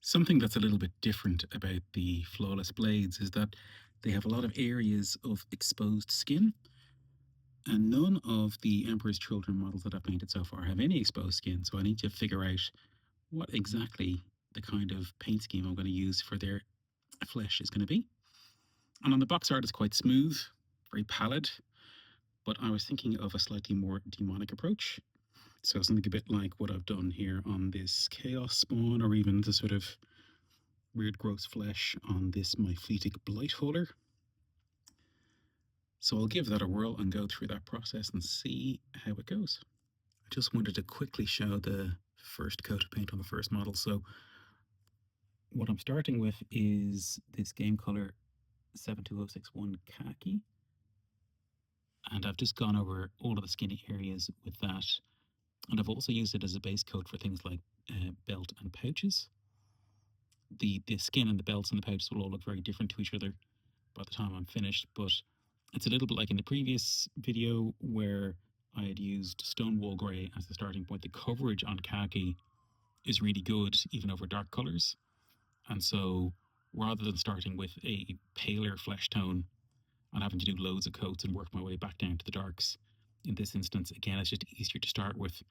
Something that's a little bit different about the Flawless blades is that they have a lot of areas of exposed skin, and none of the Emperor's Children models that I've painted so far have any exposed skin. So I need to figure out what exactly the kind of paint scheme I'm going to use for their flesh is going to be. And on the box art, it's quite smooth, very pallid, but I was thinking of a slightly more demonic approach. So something a bit like what I've done here on this Chaos Spawn, or even the sort of weird gross flesh on this Myphitic Blightholder. So I'll give that a whirl and go through that process and see how it goes. I just wanted to quickly show the first coat of paint on the first model. So what I'm starting with is this Game Color 72061 Khaki. And I've just gone over all of the skinny areas with that. And I've also used it as a base coat for things like belt and pouches. The skin and the belts and the pouches will all look very different to each other by the time I'm finished, but it's a little bit like in the previous video where I had used Stonewall Grey as the starting point. The coverage on khaki is really good, even over dark colours. And so rather than starting with a paler flesh tone and having to do loads of coats and work my way back down to the darks, in this instance, again, it's just easier to start with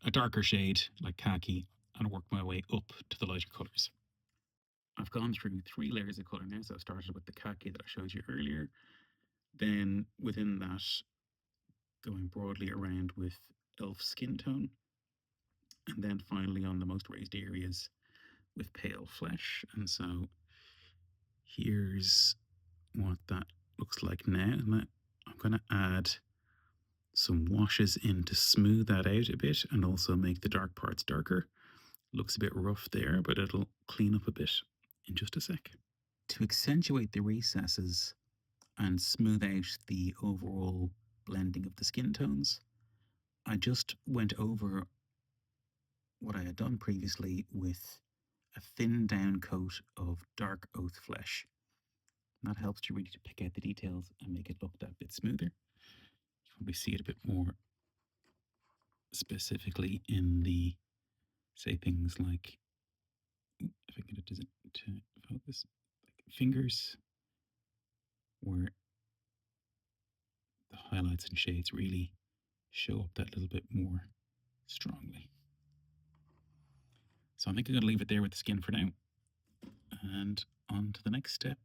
a darker shade like khaki and work my way up to the lighter colours. I've gone through 3 layers of colour now, so I started with the khaki that I showed you earlier. Then within that, going broadly around with elf skin tone. And then finally on the most raised areas with pale flesh. And so here's what that looks like now. And I'm going to add some washes in to smooth that out a bit and also make the dark parts darker. Looks a bit rough there, but it'll clean up a bit in just a sec. To accentuate the recesses and smooth out the overall blending of the skin tones, I just went over what I had done previously with a thin down coat of dark oath flesh. That helps you really to pick out the details and make it look that bit smoother. You probably see it a bit more specifically in the, say, things like, if I can get it to focus, like fingers, where the highlights and shades really show up that little bit more strongly. So I think I'm going to leave it there with the skin for now. And on to the next step,